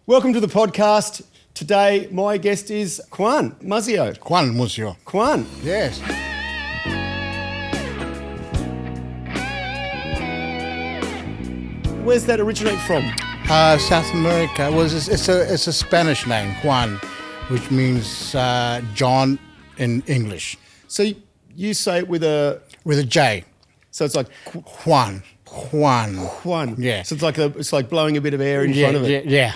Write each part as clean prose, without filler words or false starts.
Welcome to the podcast. Today, my guest is Juan Muzzio. Juan Muzzio. Juan. Yes. Where's that originate from? South America. Well, it's a Spanish name, Juan, which means John in English. So you say it with a J. So it's like Juan. Juan. Yeah. So it's like blowing a bit of air in front of it. Yeah.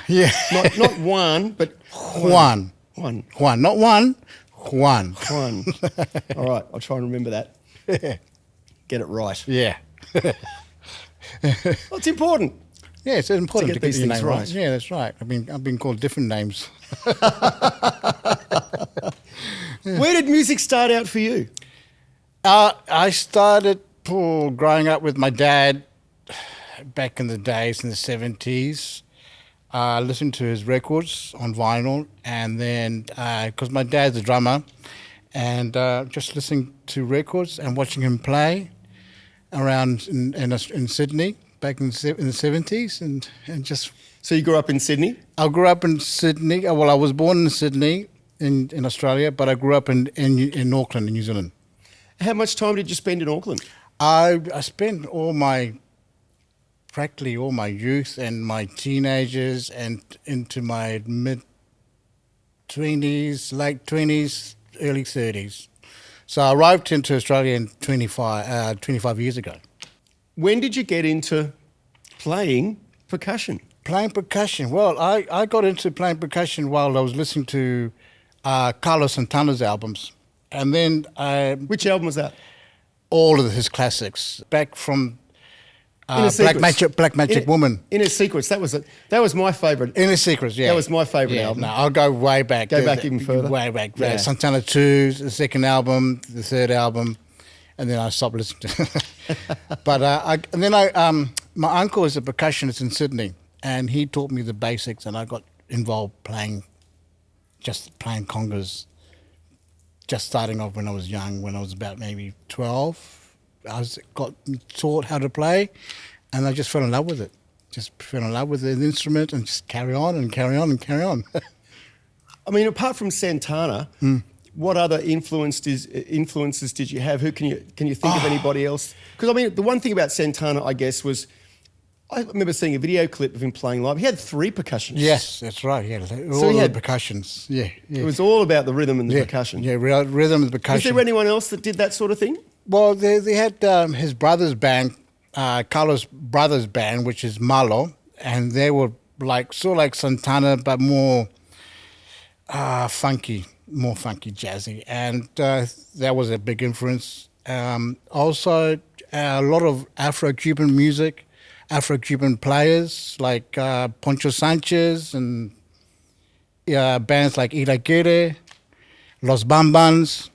Not Juan, but Juan. Juan. Not one. Juan. Juan. All right, I'll try and remember that. Get it right. Yeah. Well, it's important. Yeah, it's important to get these your things name right. Yeah, that's right. I've been called different names. Where did music start out for you? I started growing up with my dad back in the days in the 70s. Listened to his records on vinyl, and then because my dad's a drummer, and just listening to records and watching him play around in Sydney back in the 70s, and just. So you grew up in Sydney? I grew up in Sydney. Well, I was born in Sydney in Australia, but I grew up in Auckland, in New Zealand. How much time did you spend in Auckland? I spent practically all my youth and my teenagers and into my mid-20s, late 20s, early 30s. So I arrived into Australia in 25 years ago. When did you get into playing percussion? Playing percussion. Well, I got into playing percussion while I was listening to Carlos Santana's albums. And then... Which album was that? All of his classics. Back from Black Magic Woman. Inner Secrets. That was my favourite. Inner Secrets, yeah. That was my favourite album. No, I'll go way back. Go back even further. Way back. Yeah. Santana 2, the second album, the third album, and then I stopped listening to it. But my uncle is a percussionist in Sydney, and he taught me the basics, and I got involved playing congas. Just starting off when I was young, when I was about maybe 12. Got taught how to play, and I just fell in love with it. Just fell in love with the instrument and just carry on. I mean, apart from Santana, what other influences did you have? Who can you think of anybody else? Because I mean, the one thing about Santana, I guess, was I remember seeing a video clip of him playing live. He had 3 percussionists. Yes, that's right. Yeah, So he had percussions. Yeah. It was all about the rhythm and the percussion. Yeah, rhythm and percussion. Was there anyone else that did that sort of thing? Well, they had his brother's band, Carlos' brother's band, which is Malo, and they were sort of like Santana, but more funky, jazzy, and that was a big influence. Also, a lot of Afro-Cuban music. Afro-Cuban players like Poncho Sanchez and bands like Iraquere, Los Bambans.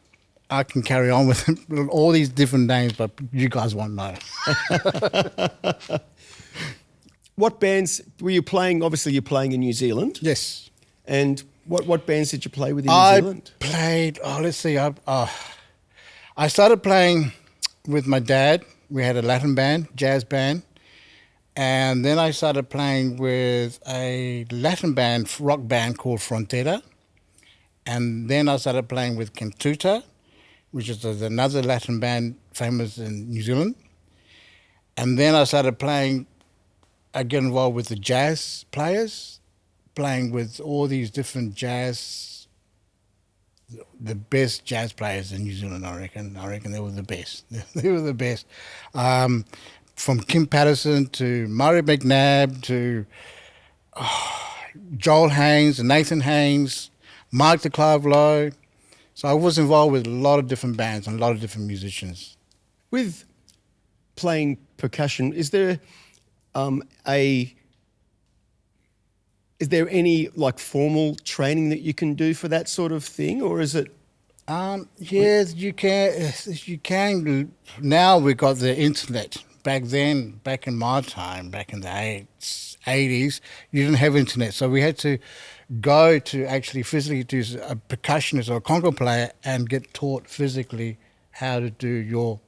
I can carry on with all these different names, but you guys won't know. What bands were you playing? Obviously, you're playing in New Zealand. Yes. And what bands did you play with in New Zealand? I played, let's see. I started playing with my dad. We had a Latin band, jazz band. And then I started playing with a Latin band, rock band called Frontera. And then I started playing with Kentuta, which is another Latin band famous in New Zealand. And then I started playing, I get involved with the jazz players, playing with all these different the best jazz players in New Zealand, I reckon. They were the best. They were the best. From Kim Patterson to Murray McNabb to Joel Haynes and Nathan Haynes, Mike the Clave Lowe. So I was involved with a lot of different bands and a lot of different musicians. With playing percussion, is there any like formal training that you can do for that sort of thing, or is it? Yes, you can. You can. Now we've got the internet. Back then, back in my time, back in the 80s, you didn't have internet. So we had to go to actually physically do a percussionist or a conga player and get taught physically how to do your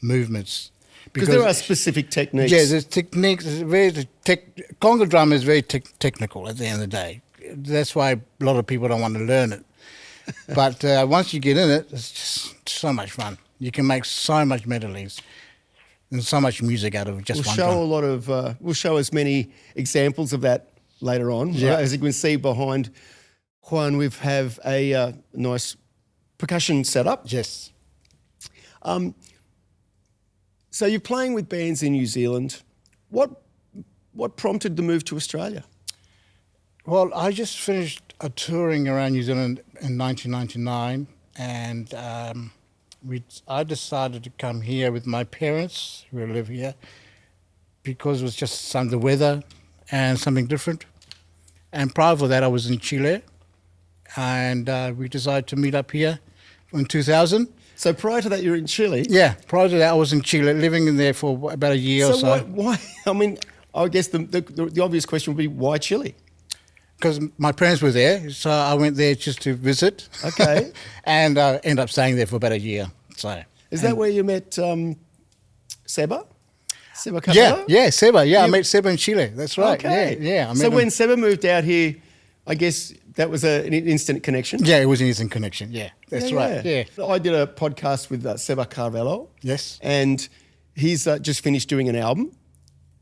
movements. Because there are specific techniques. Yeah, there's techniques. Conga drum is very technical at the end of the day. That's why a lot of people don't want to learn it. But once you get in it, it's just so much fun. You can make so much melodies and so much music out of just one drum. We'll show as many examples of that later on. Yeah. As you can see behind Juan, we have a nice percussion setup. Yes. So you're playing with bands in New Zealand. What prompted the move to Australia? Well, I just finished a touring around New Zealand in 1999, and I decided to come here with my parents, who live here, because it was just the weather and something different. And prior to that, I was in Chile, and we decided to meet up here in 2000. So prior to that, you were in Chile? Yeah, prior to that, I was in Chile, living in there for about a year or so. Why? I mean, I guess the obvious question would be, why Chile? Because my parents were there, so I went there just to visit. Okay. And ended up staying there for about a year. So is that where you met Seba? Seba Yeah, Carvalho? yeah, Seba. Yeah, I met Seba in Chile. That's right. Okay. Yeah. I met So him. when Seba moved out here, I guess that was an instant connection? Yeah, it was an instant connection. Yeah, that's right. Yeah. I did a podcast with Seba Carvalho. Yes. And he's just finished doing an album,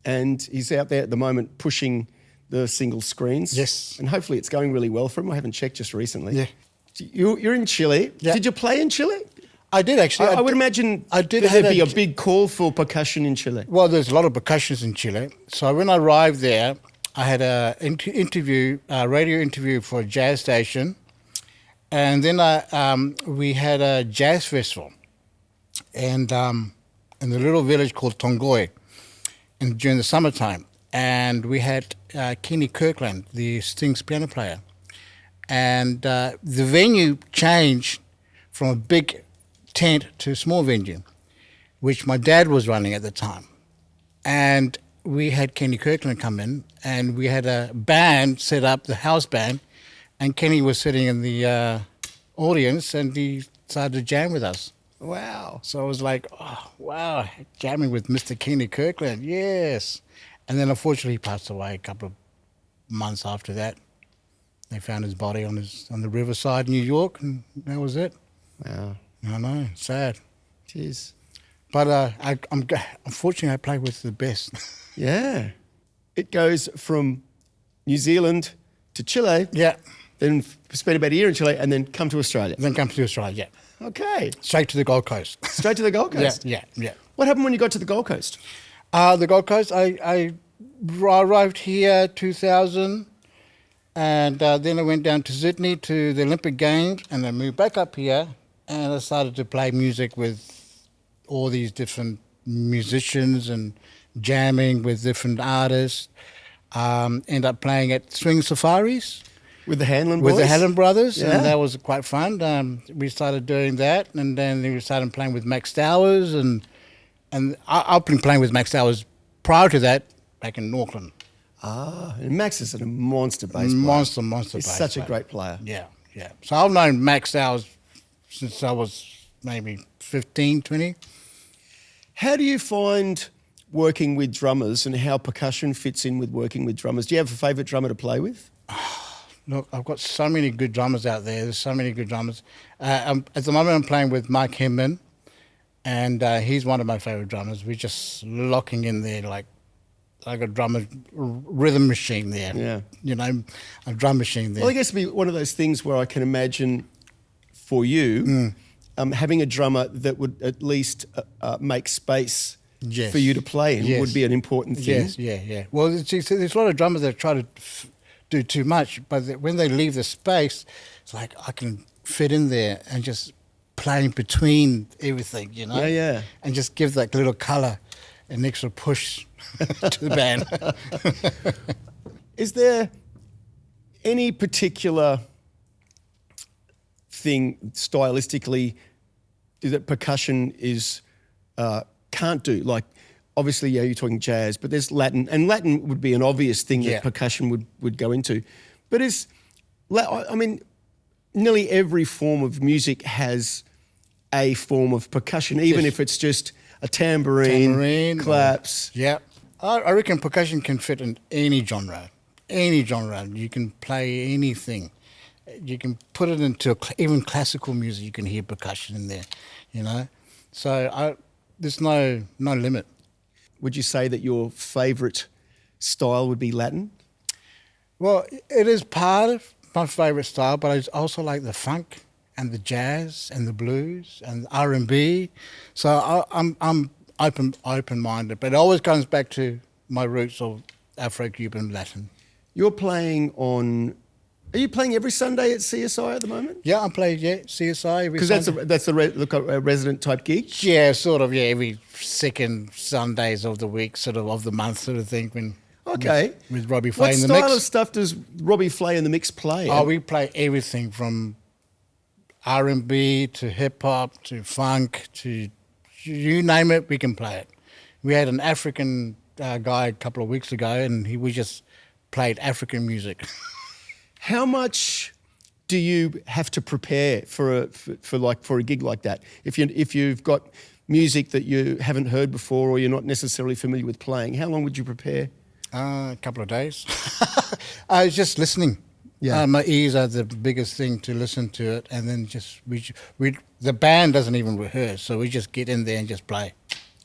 and he's out there at the moment pushing the single screens. Yes. And hopefully it's going really well for him. I haven't checked just recently. Yeah. You're in Chile. Yeah. Did you play in Chile? I did actually. I would imagine there'd be a big call for percussion in Chile. Well, there's a lot of percussionists in Chile. So when I arrived there, I had a radio interview for a jazz station, and then we had a jazz festival, and in the little village called Tongoy, and during the summertime, and we had Kenny Kirkland, the Sting's piano player, and the venue changed from a big tent to a small venue, which my dad was running at the time. And we had Kenny Kirkland come in, and we had a band set up, the house band, and Kenny was sitting in the audience, and he started to jam with us. Wow. So I was like, oh, wow, jamming with Mr. Kenny Kirkland, yes. And then unfortunately he passed away a couple of months after that. They found his body on the riverside in New York, and that was it. Wow. I know, sad. Jeez. But unfortunately, I play with the best. Yeah. It goes from New Zealand to Chile. Yeah. Then spend about a year in Chile and then come to Australia. Then come to Australia, yeah. Okay. Straight to the Gold Coast. Straight to the Gold Coast? Yeah. What happened when you got to the Gold Coast? The Gold Coast, I arrived here 2000, and then I went down to Sydney to the Olympic Games, and I moved back up here, and I started to play music with all these different musicians and jamming with different artists. Ended up playing at swing safaris. With the Hanlon boys? With the Hanlon brothers, Yeah. and that was quite fun. We started doing that, and then we started playing with Max Towers, and I've been playing with Max Towers prior to that back in Auckland. Ah, and Max is a monster bass player. Monster He's bass such player. a great player. Yeah. So I've known Max Towers since I was maybe 15, 20. How do you find working with drummers and how percussion fits in with working with drummers? Do you have a favourite drummer to play with? Look, I've got so many good drummers out there. There's so many good drummers. At the moment, I'm playing with Mike Hinman, and he's one of my favourite drummers. We're just locking in there like a rhythm machine there. Yeah. You know, a drum machine there. Well, I guess it'd be one of those things where I can imagine for you having a drummer that would at least make space Yes. for you to play in Yes. would be an important thing. Yes, yeah. Well, there's a lot of drummers that try to do too much, but when they leave the space, it's like I can fit in there and just play in between everything, you know? Yeah. And just give that little colour, an extra push to the band. Is there any particular thing stylistically that percussion is can't do? Like, obviously, yeah, you're talking jazz, but there's Latin, and Latin would be an obvious thing that percussion would go into. But nearly every form of music has a form of percussion, even if it's just a tambourine, claps. Yeah. I reckon percussion can fit in any genre. Any genre. You can play anything. You can put it into even classical music. You can hear percussion in there, you know. So there's no limit. Would you say that your favourite style would be Latin? Well, it is part of my favourite style, but I also like the funk and the jazz and the blues and R&B. So I'm open-minded, but it always comes back to my roots of afro-cuban Latin. You're playing on... Are you playing every Sunday at CSI at the moment? Yeah, I play CSI every Sunday. Because that's a resident type gig? Yeah, sort of, every second Sundays of the week, sort of the month sort of thing. Okay. With Robbie Flay in the mix. What style of stuff does Robbie Flay in the mix play? Oh, we play everything from R&B to hip-hop to funk to you name it, we can play it. We had an African guy a couple of weeks ago and we just played African music. How much do you have to prepare for a gig like that? If you've got music that you haven't heard before or you're not necessarily familiar with playing, how long would you prepare? A couple of days. I was just listening. Yeah, my ears are the biggest thing to listen to it, and then just the band doesn't even rehearse, so we just get in there and just play.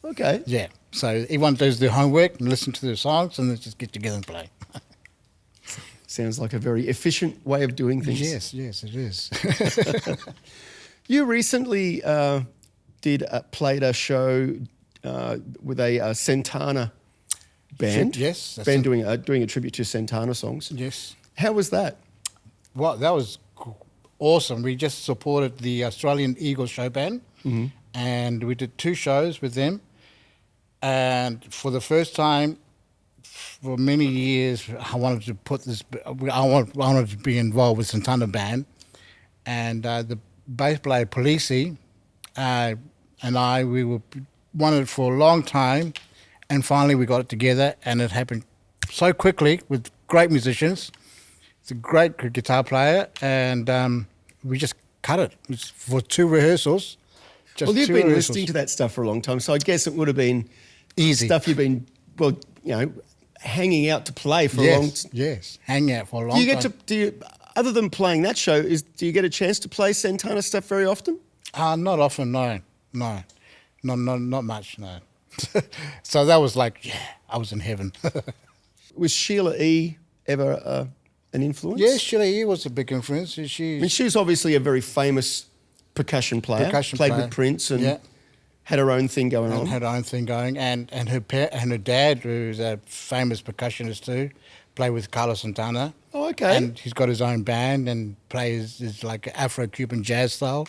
Okay. Yeah. So everyone does their homework and listen to their songs, and then just get together and play. Sounds like a very efficient way of doing things. Yes, it is. You recently played a show with a Santana band. Yes. Band doing a tribute to Santana songs. Yes. How was that? Well, that was awesome. We just supported the Australian Eagle Show Band, and we did 2 shows with them. And for the first time, for many years, I wanted to put this. I wanted to be involved with Santana band, and the bass player Polisi and we wanted it for a long time, and finally we got it together, and it happened so quickly with great musicians. It's a great guitar player, and we just cut it for 2 rehearsals. Well, you've been listening to that stuff for a long time, so I guess it would have been easy stuff you've been, hanging out to play for a long time. Yes, hanging out for a long time. Other than playing that show, do you get a chance to play Santana stuff very often? Not often, no. Not much, no. So that was like, I was in heaven. Was Sheila E. ever an influence? Yes, Sheila E. was a big influence. She's obviously a very famous percussion player. Played with Prince and had her own thing going on. Had her own thing going, and her dad, who's a famous percussionist too, played with Carlos Santana. Oh, okay. And he's got his own band and plays his like Afro-Cuban jazz style.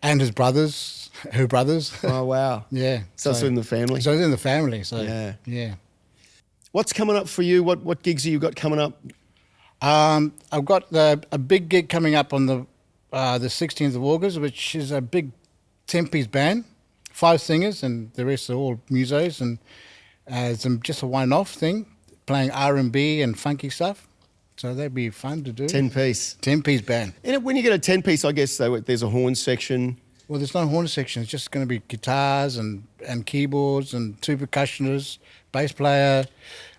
And her brothers. Oh, wow. Yeah. So it's in the family. So it's in the family. So yeah. What's coming up for you? What gigs have you got coming up? I've got a big gig coming up on the 16th of August, which is a big 10-piece band, 5 singers, and the rest are all musos, and it's just a one-off thing, playing R&B and funky stuff. So that'd be fun to do. 10-piece. 10-piece band. And when you get a 10-piece, I guess there's a horn section. Well, there's no horn section. It's just going to be guitars and keyboards and 2 percussionists, bass player.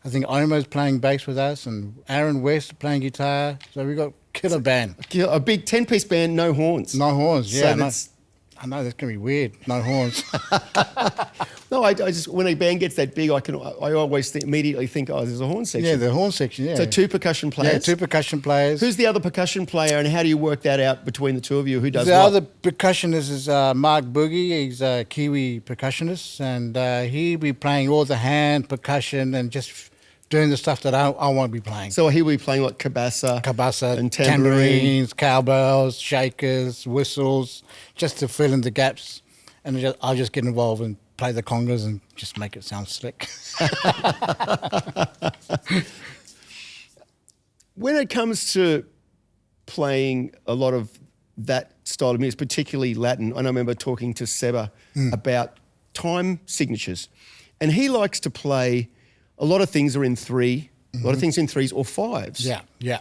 I think Omo's playing bass with us, and Aaron West playing guitar. So we've got killer band. A big 10-piece band, no horns. No horns, yeah. So I know that's going to be weird. No horns. No, I just when a band gets that big, I always immediately think, there's a horn section. Yeah, the horn section. Yeah. So 2 percussion players. Yeah, 2 percussion players. Who's the other percussion player, and how do you work that out between the 2 of you? Who does the what? other percussionist is Mark Boogie. He's a Kiwi percussionist, and he'll be playing all the hand percussion and just doing the stuff that I want to be playing. So he'll be playing like cabasa and tambourines, cowbells, shakers, whistles, just to fill in the gaps. And I'll just get involved and play the congas and just make it sound slick. When it comes to playing a lot of that style of music, particularly Latin, I remember talking to Seba about time signatures. And he likes to play, a lot of things are in 3, a lot of things in 3s or 5s. Yeah.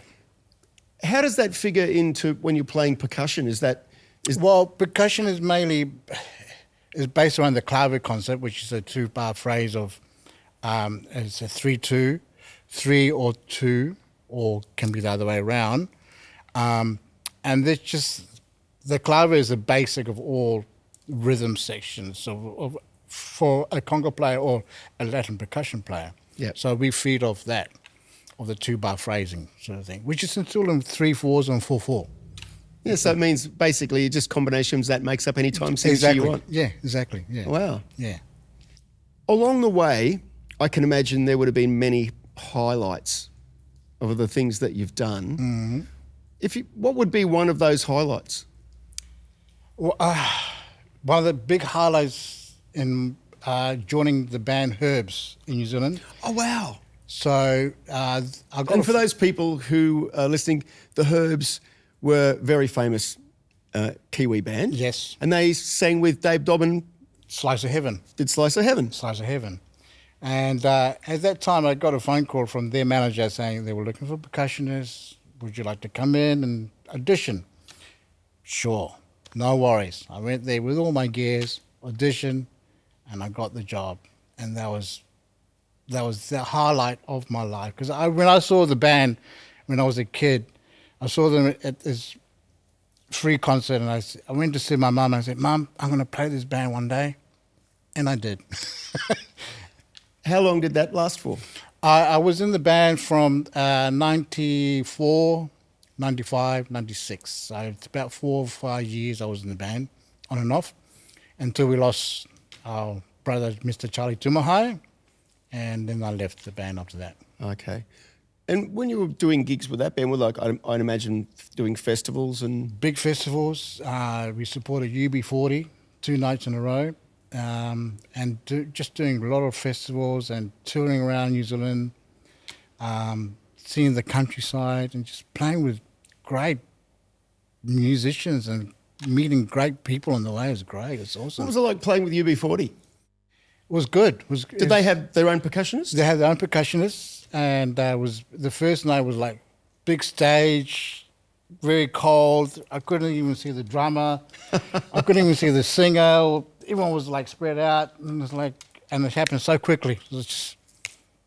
How does that figure into when you're playing percussion? Well, percussion is mainly is based around the clave concept, which is a 2-bar phrase of it's a 3-2, 3 or 2, or can be the other way around. And it's just the clave is the basic of all rhythm sections for a conga player or a Latin percussion player. Yep. So we feed off that, of the 2-bar phrasing sort of thing, which is still in 3/4 and 4/4. Yeah, so it means basically just combinations that makes up any time signature Exactly. you want. Yeah, exactly. Yeah. Wow. Yeah. Along the way, I can imagine there would have been many highlights of the things that you've done. Mm-hmm. What would be one of those highlights? Well, one of the big highlights in joining the band Herbs in New Zealand. Oh, wow. So I got. And for those people who are listening, the Herbs were a very famous Kiwi band. Yes. And they sang with Dave Dobbin. Slice of Heaven. Did Slice of Heaven. Slice of Heaven. And at that time, I got a phone call from their manager saying they were looking for percussionists. Would you like to come in and audition? Sure. No worries. I went there with all my gears, audition, and I got the job. And that was the highlight of my life. Because when I saw the band when I was a kid, I saw them at this free concert, and I went to see my mum, and I said, Mum, I'm going to play this band one day. And I did. How long did that last for? I was in the band from 94, 95, 96. So it's about 4 or 5 years I was in the band, on and off, until we lost our brother, Mr. Charlie Tumahai, and then I left the band after that. Okay. And when you were doing gigs with that band, I'd imagine doing festivals and... Big festivals. We supported UB40 2 nights in a row. And just doing a lot of festivals and touring around New Zealand, seeing the countryside and just playing with great musicians and meeting great people on the way. It was great. It's awesome. What was it like playing with UB40? It was good. Did they have their own percussionists? They had their own percussionists, and the first night was like big stage, very cold. I couldn't even see the drummer. I couldn't even see the singer. Everyone was like spread out, and it happened so quickly. It was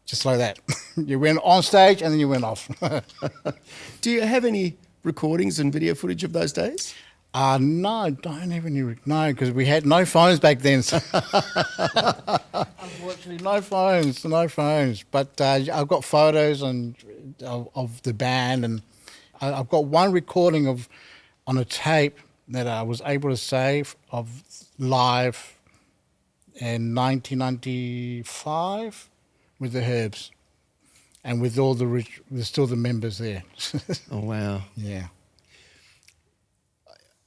just like that. You went on stage and then you went off. Do you have any recordings and video footage of those days? No, I don't have any. No, because we had no phones back then. So unfortunately, no phones. But I've got photos of the band, and I've got one recording on a tape that I was able to save of live in 1995 with the Herbs, and with all there's still the members there. Oh, wow. Yeah.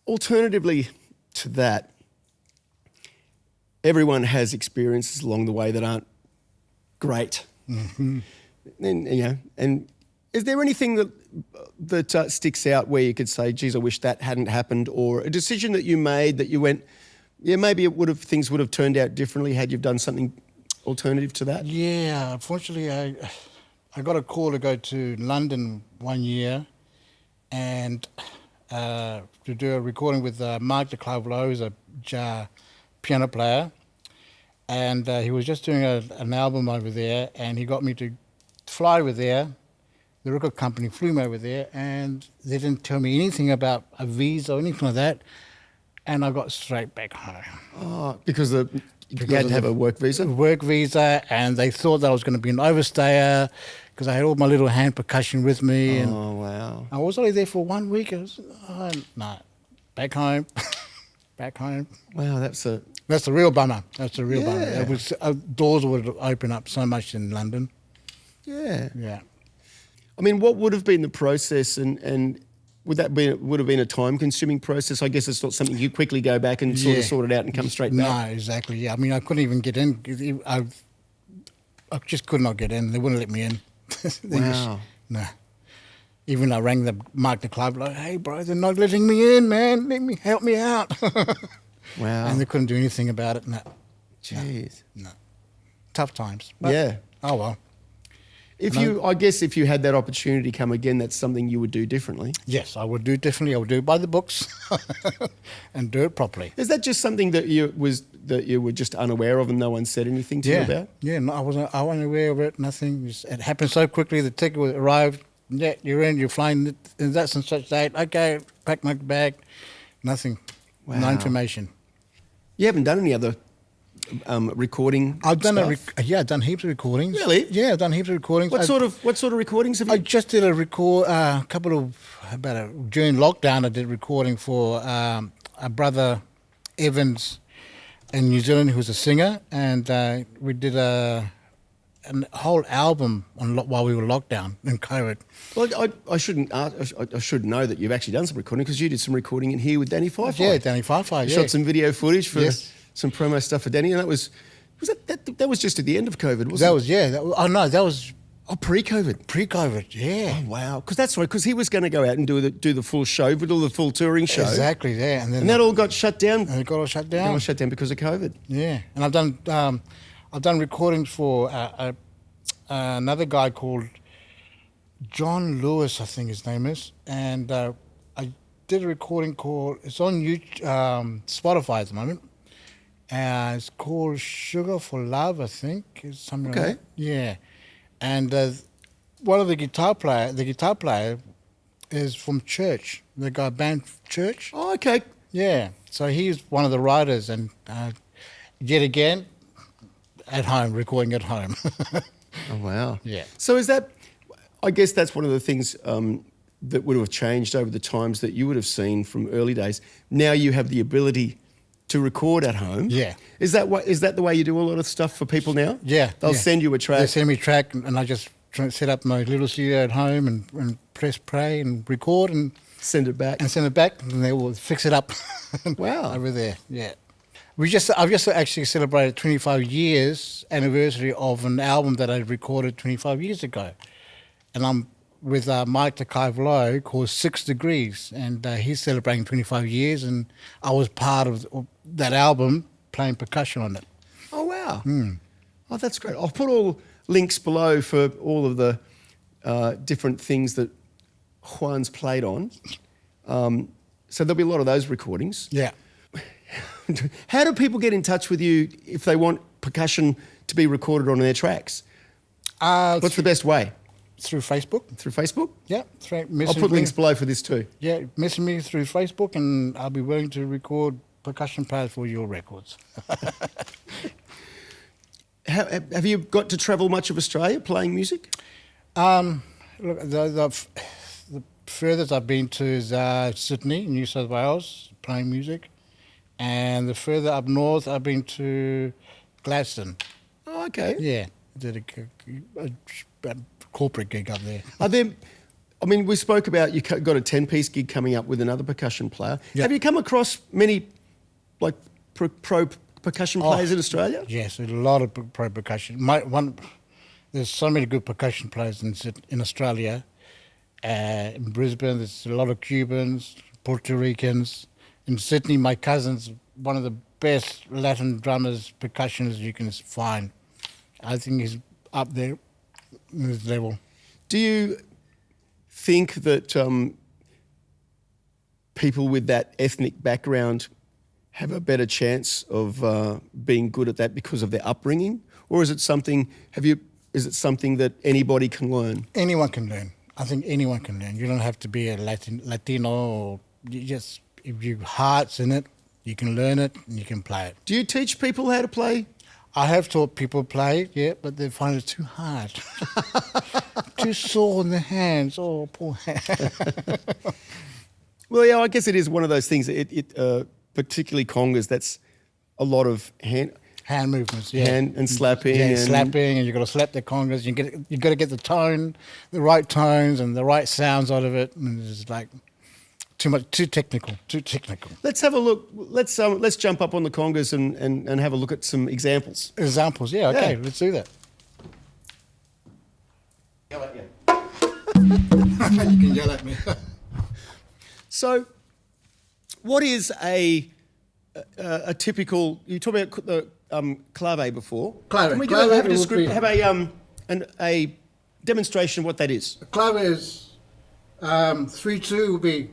Alternatively to that, everyone has experiences along the way that aren't great. Mm-hmm. And is there anything that sticks out where you could say, geez, I wish that hadn't happened, or a decision that you made that you went, yeah, maybe things would have turned out differently had you done something alternative to that? Yeah, unfortunately, I got a call to go to London one year and to do a recording with Mark de Clavelo, who's a piano player, and he was just doing an album over there, and he got me to fly over there. The record company flew me over there, and they didn't tell me anything about a visa or anything like that, and I got straight back home. Oh, because you had to have a work visa? Work visa, and they thought that I was going to be an overstayer because I had all my little hand percussion with me. And wow. I was only there for 1 week. I was, no, back home. Back home. Wow, that's the real bummer. That's a real bummer. It was, doors would open up so much in London. Yeah. Yeah. I mean, what would have been the process, and would have been a time-consuming process? I guess it's not something you quickly go back and sort of sort it out and come straight back. No, exactly. Yeah, I mean, I couldn't even get in. I just could not get in. They wouldn't let me in. Wow. No. Even I rang the Mark the club, like, hey, bro, they're not letting me in, man. Help me out. Wow. And they couldn't do anything about it. No. Jeez. No. Tough times. But, yeah. Oh, well. I guess if you had that opportunity come again, that's something you would do differently. Yes, I would do differently. I would do it by the books and do it properly. Is that just something that you were just unaware of and no one said anything to you about? Yeah, no, I wasn't aware of it, nothing. It happened so quickly, the ticket arrived, yeah, you're in, you're flying, and that's and such date. Okay, pack my bag, nothing, Wow. no information. You haven't done any other recording I've done stuff? I've done heaps of recordings. Really? Yeah, I've done heaps of recordings. What sort of recordings have you? I just did a couple of during lockdown. I did recording for a brother Evans in New Zealand who's a singer, and we did a whole album while we were locked down in COVID. Well, I shouldn't ask, I should know that you've actually done some recording because you did some recording in here with Danny Fife. Yeah, Danny Fife. You Yeah, shot some video footage for Yes. some promo stuff for Danny, and that was just at the end of COVID, wasn't it? That was Pre-COVID. pre-COVID. Yeah. Oh, wow. Because that's right, because he was going to go out and do the full show, do the full touring show. Exactly, yeah. And then And that all got shut down. and it got all shut It down. got shut down because of COVID. Yeah, and I've done recordings for another guy called John Lewis, I think his name is, and I did a recording called, it's on YouTube, Spotify at the moment. It's called Sugar for Love, I think. It's something Okay. like that. Yeah, and one of the guitar player is from church. The guy band Church. Oh, okay. Yeah, so he's one of the writers, and yet again, at home, recording at home. Oh, wow. Yeah. So I guess that's one of the things that would have changed over the times that you would have seen from early days. Now you have the ability to record at home. Yeah. Is that the way you do a lot of stuff for people now? Yeah. They'll yeah. send you a track. They send me a track, and I just set up my little studio at home and press play and record and Send it back. send it back, and they will fix it up. Wow. Over there, yeah. I've just actually celebrated 25 years anniversary of an album that I recorded 25 years ago, and I'm with Mike Takaiv called 6 Degrees, and he's celebrating 25 years, and I was part of that album playing percussion on it. Oh, wow. Oh, that's great. I'll put all links below for all of the different things that Juan's played on. So there'll be a lot of those recordings. Yeah. How do people get in touch with you if they want percussion to be recorded on their tracks? What's the best way? Through Facebook. Through Facebook? Yeah. I'll put links below for this too. Yeah, message me through Facebook, and I'll be willing to record percussion players for your records. Have you got to travel much of Australia playing music? Look, the furthest I've been to is Sydney, New South Wales, playing music. And the further up north, I've been to Gladstone. Oh, okay. Yeah, did a corporate gig up there. We spoke about you got a 10-piece gig coming up with another percussion player. Yeah. Have you come across many pro percussion players in Australia? Yes, a lot of pro percussion. There's so many good percussion players in Australia. In Brisbane, there's a lot of Cubans, Puerto Ricans. In Sydney, my cousin's one of the best Latin drummers, percussionists you can find. I think he's up there in his level. Do you think that people with that ethnic background have a better chance of being good at that because of their upbringing, or is it something? Is it something that anybody can learn? Anyone can learn. I think anyone can learn. You don't have to be a Latino, or if your heart's in it, you can learn it and you can play it. Do you teach people how to play? I have taught people play, yeah, but they find it too hard. Too sore in the hands. Oh, poor hand. Well, yeah, I guess it is one of those things. Particularly congas, that's a lot of hand movements, yeah. hand and slapping. Yeah, and slapping, and you've got to slap the congas. You got to get the right tones and the right sounds out of it. And it's like too technical. Let's have a look. Let's jump up on the congas and have a look at some examples. Examples, yeah. Okay, Yeah. let's do that. How about you? You can yell at me. So, what is a typical? You talked about the clave before. Clave. Can we Clave have a would description? be- Have a demonstration of what that is. The clave is 3-2 will be.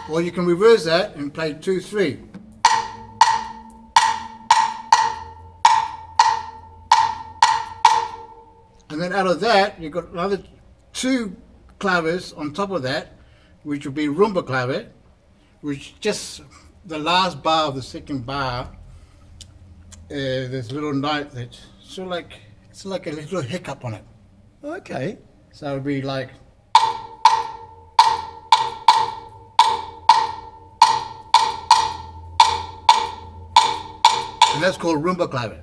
Or you can reverse that and play 2-3. And then out of that, you've got another 2 claves on top of that, which will be rumba clave, which just the last bar of the second bar, there's a little note that's sort of like, it's like a little hiccup on it. Okay. So it'll be like. And that's called rumba clave.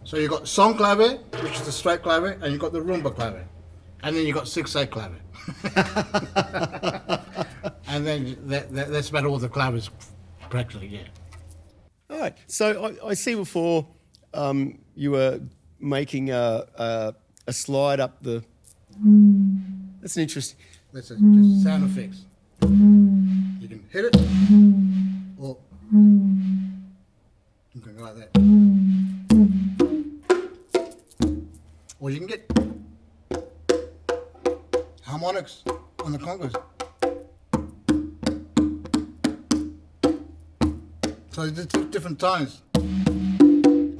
So you've got song clave, which is the straight clave, and you've got the rumba clave. And then you've got 6/8 clave. And then that's about all the claves, practically, yeah. All right. So I see before you were making a slide up the... That's an interesting... That's just sound effects. You can hit it, or you can go like that. Or you can get harmonics on the congas. So there's different tones.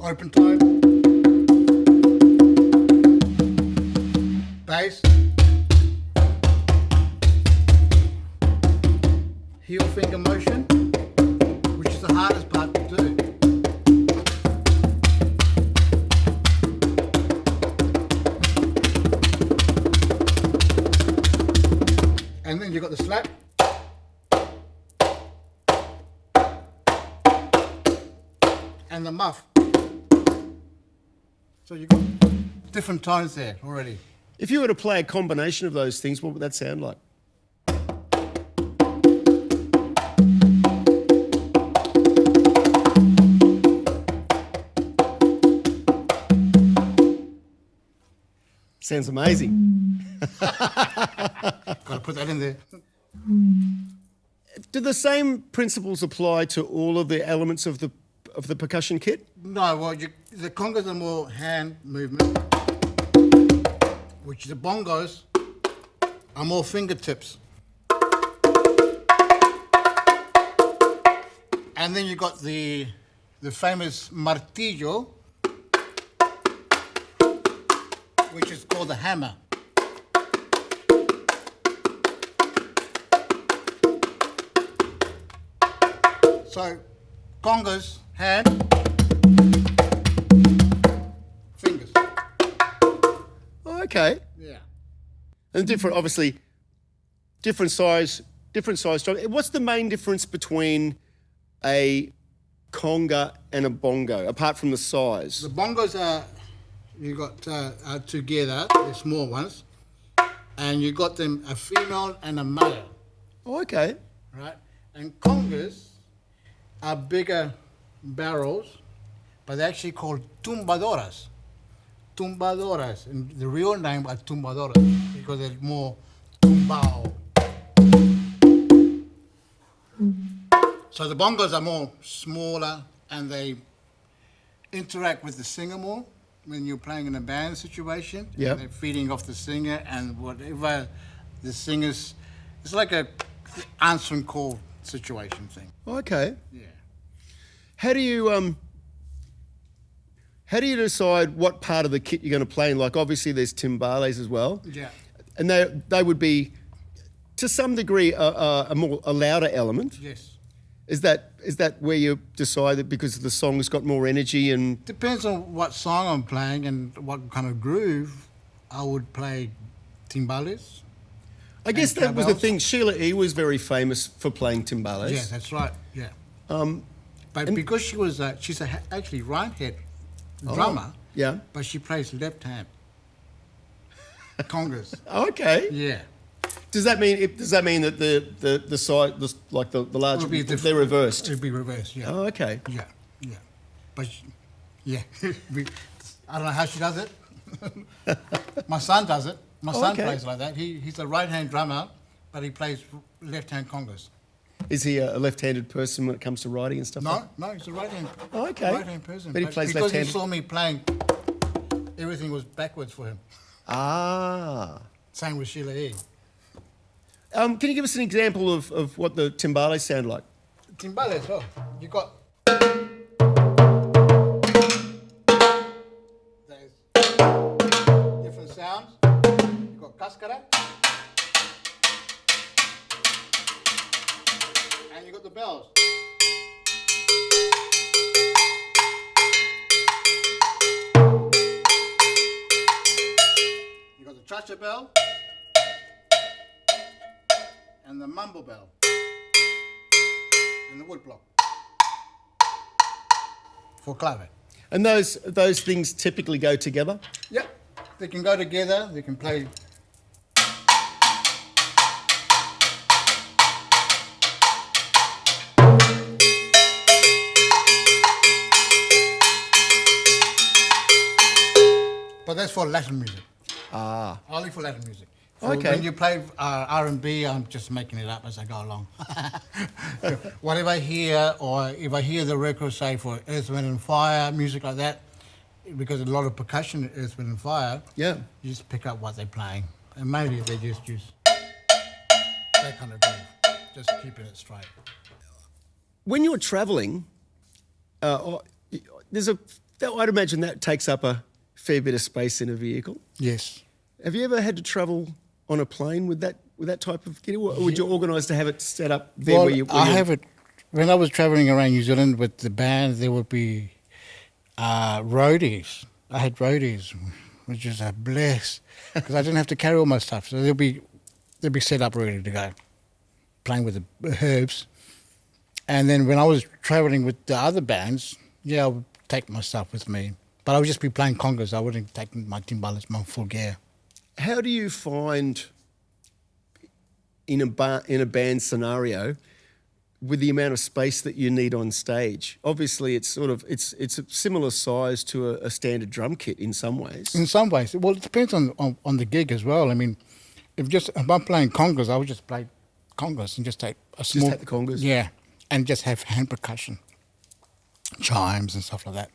Open tone, bass, heel finger motion, which is the hardest part to do. And then you've got the slap. And the muff. So you've got different tones there already. If you were to play a combination of those things, what would that sound like? Sounds amazing. Got to put that in there. Do the same principles apply to all of the elements of the percussion kit? No, well, the congas are more hand movement, which the bongos are more fingertips. And then you got the famous martillo, which is called the hammer. So, congas, hand, fingers. Oh, okay. Yeah. And different, obviously, different size drum. What's the main difference between a conga and a bongo, apart from the size? The bongos are together, the small ones, and you got them a female and a male. Oh, okay. Right? And congas are bigger barrels, but they're actually called tumbadoras. Tumbadoras, and the real name are tumbadoras because they're more tumbao. So the bongos are more smaller and they interact with the singer more when you're playing in a band situation. Yeah. They're feeding off the singer and whatever the singer's, it's like a answering call situation thing. Okay. Yeah. How do you decide what part of the kit you're going to play in? Like, obviously, there's timbales as well. Yeah. And they would be, to some degree, a louder element. Yes. Is that where you decide that because the song's got more energy and... Depends on what song I'm playing and what kind of groove. I would play timbales. I guess that was the thing. Sheila E. was very famous for playing timbales. Yeah, that's right. Yeah. But because she's actually right-hand drummer. Yeah. But she plays left hand. Congas. Okay. Yeah. Does that mean that the side, like the large, they're reversed? It'd be reversed. Yeah. Oh, okay. Yeah. Yeah. But yeah, I don't know how she does it. My son does it. My son plays like that. He's a right-hand drummer, but he plays left-hand congas. Is he a left-handed person when it comes to writing and stuff? No, he's a right-hand. Oh, okay. Right-hand person. But he plays because left-handed. he saw me playing, everything was backwards for him. Ah. Same with Chile. Can you give us an example of what the timbales sound like? Timbales, oh, you got. There's different sounds. You got cascara. And you got the bells. You got the cha-cha bell. And the mambo bell. And the wood block. For clave. And those things typically go together? Yeah, they can go together, they can play. But that's for Latin music. Ah. Only for Latin music. Okay. When you play R&B, I'm just making it up as I go along. Whatever I hear, or if I hear the record, say for Earth, Wind and Fire, music like that, because a lot of percussion, Earth, Wind and Fire, Yeah. you just pick up what they're playing. And maybe they just use that kind of groove, just keeping it straight. When you're travelling, I'd imagine that takes up a fair bit of space in a vehicle. Yes. Have you ever had to travel on a plane with that type of kit, or would you organise to have it set up there Well, where you? I have it. When I was traveling around New Zealand with the band, there would be roadies. I had roadies, which is a bliss because I didn't have to carry all my stuff. So they'll be set up ready to go, playing with the herbs. And then when I was traveling with the other bands, I would take my stuff with me, but I would just be playing congas. I wouldn't take my timbales, my full gear. How do you find in a band scenario with the amount of space that you need on stage? Obviously, it's a similar size to a standard drum kit in some ways. In some ways, well, it depends on the gig as well. I mean, if I'm playing congas, I would just play congas and just take a small. Just take the congas. Yeah, and just have hand percussion, chimes and stuff like that.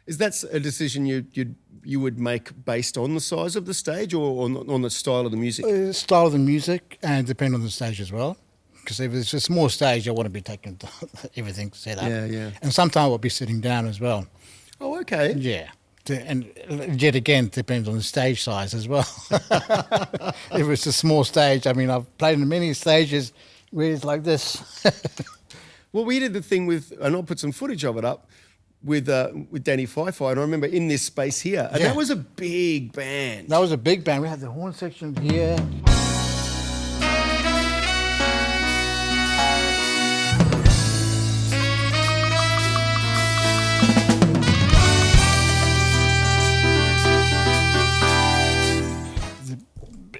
Is that a decision you would make based on the size of the stage or on the style of the music? Style of the music and depend on the stage as well. Because if it's a small stage, I want to be taking everything set up. Yeah. And sometimes I'll be sitting down as well. Oh, okay. Yeah. And yet again, depends on the stage size as well. If it's a small stage, I mean, I've played in many stages where it's like this. Well, we did the thing and I'll put some footage of it up, with Danny Fi-Fi, and I remember in this space here, and that was a big band. That was a big band. We had the horn section here.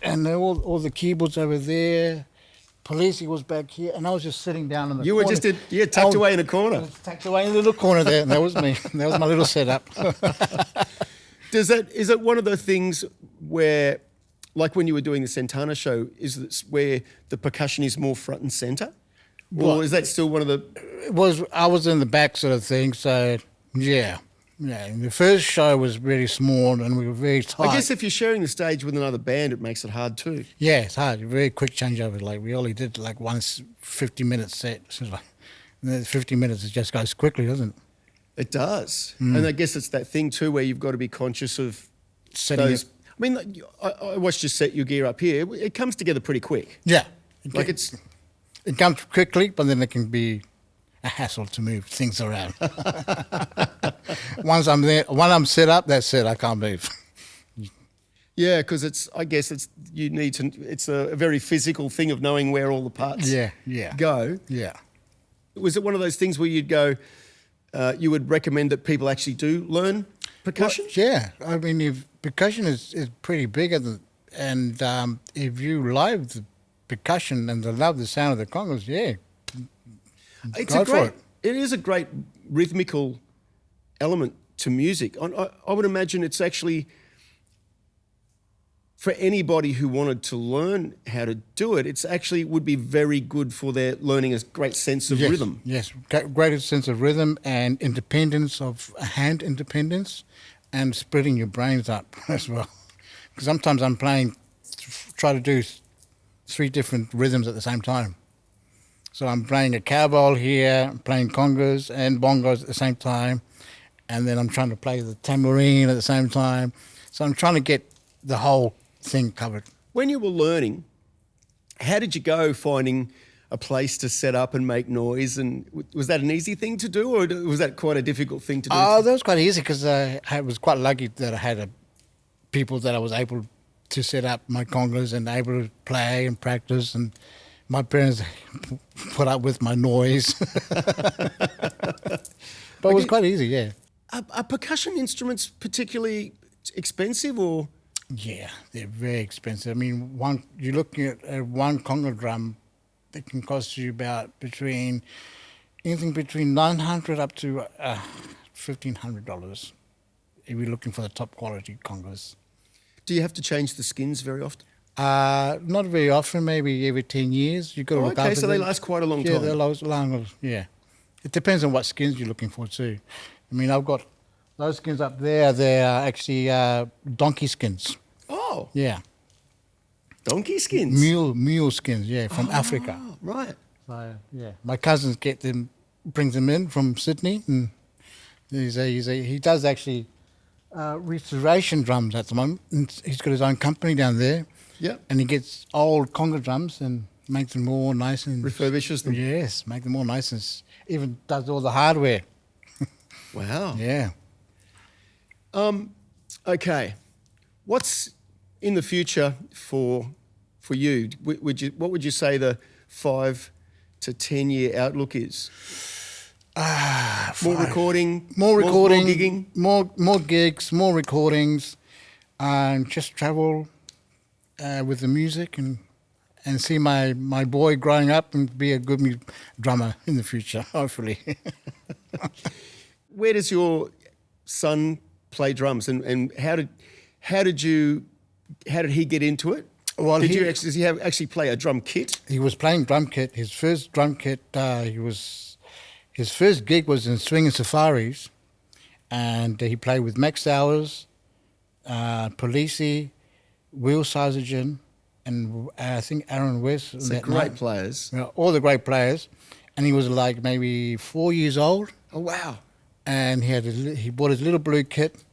And all the keyboards over there. Polisi was back here, and I was just sitting down in the corner. You were just tucked away in a corner. Tucked away in the little corner there, and that was me. That was my little setup. Is it one of the things where, like when you were doing the Santana show, is it where the percussion is more front and centre? Or is that still one of the... I was in the back sort of thing, so yeah. Yeah, the first show was really small and we were very tight. I guess if you're sharing the stage with another band, it makes it hard too. Yeah, it's hard. Very quick changeover. Like we only did like one 50-minute set. So like 50 minutes, it just goes quickly, doesn't it? It does. And I guess it's that thing too where you've got to be conscious of setting those... it. I mean, I watched you set your gear up here. It comes together pretty quick. Yeah. It comes quickly, but then it can be a hassle to move things around. Once I'm there, when I'm set up, that's it. I can't move. Yeah, because it's a very physical thing of knowing where all the parts go. Yeah. Was it one of those things where you'd go, you would recommend that people actually do learn percussion? Well, yeah. I mean, if percussion is pretty big, and if you love the percussion and love the sound of the congas, it is a great rhythmical element to music. I would imagine it's actually for anybody who wanted to learn how to do it, it's actually would be very good for their learning a great sense of rhythm. Yes, greater sense of rhythm and independence of hand independence, and spreading your brains up as well. Because sometimes I'm try to do 3 different rhythms at the same time. So I'm playing a cowbell here, playing congas and bongos at the same time, and then I'm trying to play the tambourine at the same time. So I'm trying to get the whole thing covered. When you were learning, how did you go finding a place to set up and make noise? And was that an easy thing to do, or was that quite a difficult thing to do? Oh, that was quite easy because I was quite lucky that I had people that I was able to set up my congas and able to play and practice, and my parents put up with my noise. But it was quite easy, yeah. Are percussion instruments particularly expensive, or? Yeah, they're very expensive. I mean, you're looking at one conga drum that can cost you about anything between $900 up to $1,500 if you're looking for the top quality congas. Do you have to change the skins very often? Not very often, maybe every 10 years. You've got to look after them. So they last quite a long time. Yeah, they last long. Yeah. It depends on what skins you're looking for too. I mean, I've got those skins up there. They're actually donkey skins. Oh. Yeah. Donkey skins? Mule skins, yeah, from Africa. Right. So, yeah. My cousins brings them in from Sydney, and he does actually restoration drums at the moment. And he's got his own company down there. Yep. And he gets old conga drums and makes them more nice and... Refurbishes them? Yes, make them more nice and even does all the hardware. Wow. Yeah. Okay. What's in the future for you? What would you say the 5 to 10 year outlook is? More recording, more gigging, more gigs, more recordings, and just travel with the music and see my boy growing up and be a good drummer in the future, hopefully. Where does your son play drums, and how did he get into it? Well, does he actually play a drum kit? He was playing drum kit. His first drum kit, his first gig was in Swinging Safaris, and he played with Max Sowers, Polisi, Will Sargent, and I think Aaron West. So great players. All the great players. And he was like maybe 4 years old. Oh, wow. And he bought his little blue kit,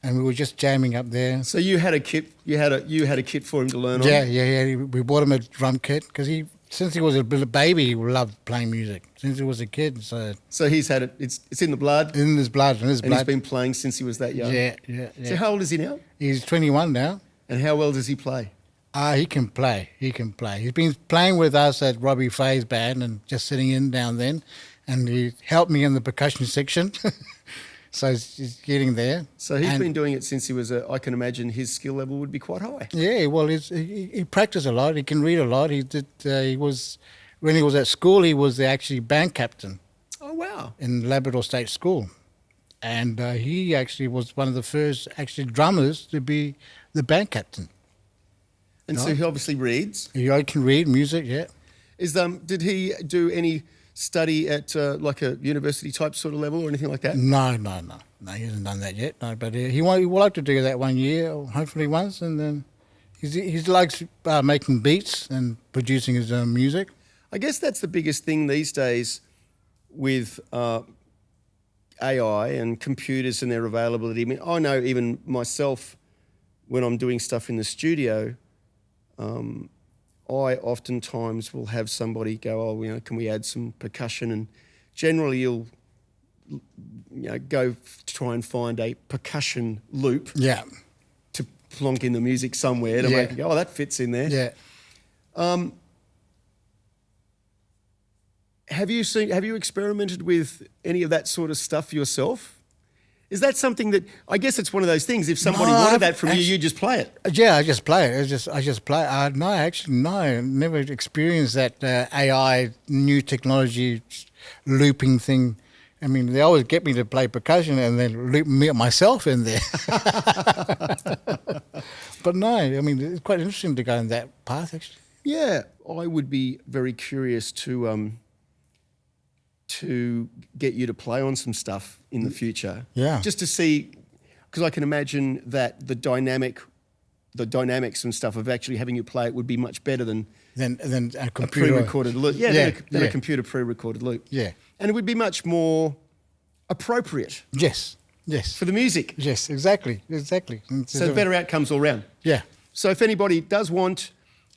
and we were just jamming up there. So you had a kit. You had a kit for him to learn on. Yeah. We bought him a drum kit because since he was a little baby, he loved playing music. Since he was a kid, so he's had it. It's in the blood. In his blood, and he's been playing since he was that young. Yeah. So how old is he now? He's 21 now. And how well does he play? He can play. He's been playing with us at Robbie Faye's band and just sitting in down then. And he helped me in the percussion section. So he's getting there. So he's been doing it since he was I can imagine his skill level would be quite high. Yeah, well, he practiced a lot. He can read a lot. When he was at school, he was actually band captain. Oh, wow. In Labrador State School. And he actually was one of the first drummers to be the band captain. And so he obviously reads. He can read music, yeah. Did he do any study at like a university type sort of level or anything like that? No, he hasn't done that yet. No, but he would like to do that one year, or hopefully once, and then he likes making beats and producing his own music. I guess that's the biggest thing these days with AI and computers and their availability. I mean, I know even myself when I'm doing stuff in the studio, I oftentimes will have somebody go, can we add some percussion? And generally you'll go try and find a percussion loop to plonk in the music somewhere to make it go, that fits in there. Yeah. Have you experimented with any of that sort of stuff yourself? Is that something that, I guess it's one of those things, if somebody wanted that from you, you just play it? Yeah, I just play it. I just play it. No, I never experienced that AI, new technology looping thing. I mean, they always get me to play percussion and then loop me myself in there. But no, I mean, it's quite interesting to go in that path, actually. Yeah, I would be very curious to get you to play on some stuff in the future. Yeah. Just to see, because I can imagine that the dynamics and stuff of actually having you play it would be much better than Then a a computer. pre-recorded loop. Yeah, Yeah, than a yeah. computer pre-recorded loop. Yeah. And it would be much more appropriate Yes. Yes. for the music. Yes, exactly. Exactly. So better outcomes all round. Yeah. So if anybody does want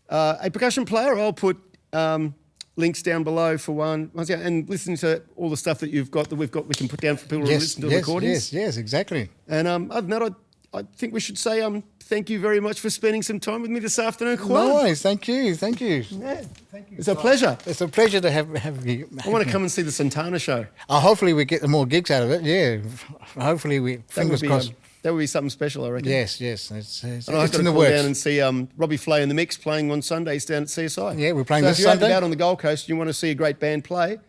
a percussion player, I'll put links down below for one. And listen to all the stuff that you've got, that we can put down for people to listen to the recordings. Yes, exactly. And other than that, I think we should say thank you very much for spending some time with me this afternoon, Juan. No worries. Thank you. Yeah, thank you. it's a pleasure. It's a pleasure to have you. I want to come and see the Santana show. Hopefully we get more gigs out of it. Yeah. Hopefully fingers crossed. That would be something special, I reckon. Yes. It's And I've got in to the call works. down and see Robbie Flay and the Mix playing on Sundays down at CSI. Yeah, we're playing so this if you're Sunday. out on the Gold Coast and you want to see a great band play, you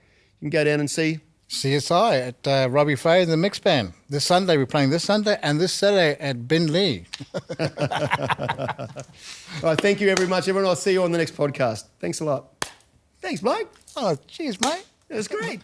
can go down and see. CSI at Robbie Fay and the Mix Band. This Sunday, we're playing this Sunday, and this Saturday at Ben Lee. All right, thank you very much, everyone. I'll see you on the next podcast. Thanks a lot. Thanks, Blake. Oh, cheers, mate. It was great.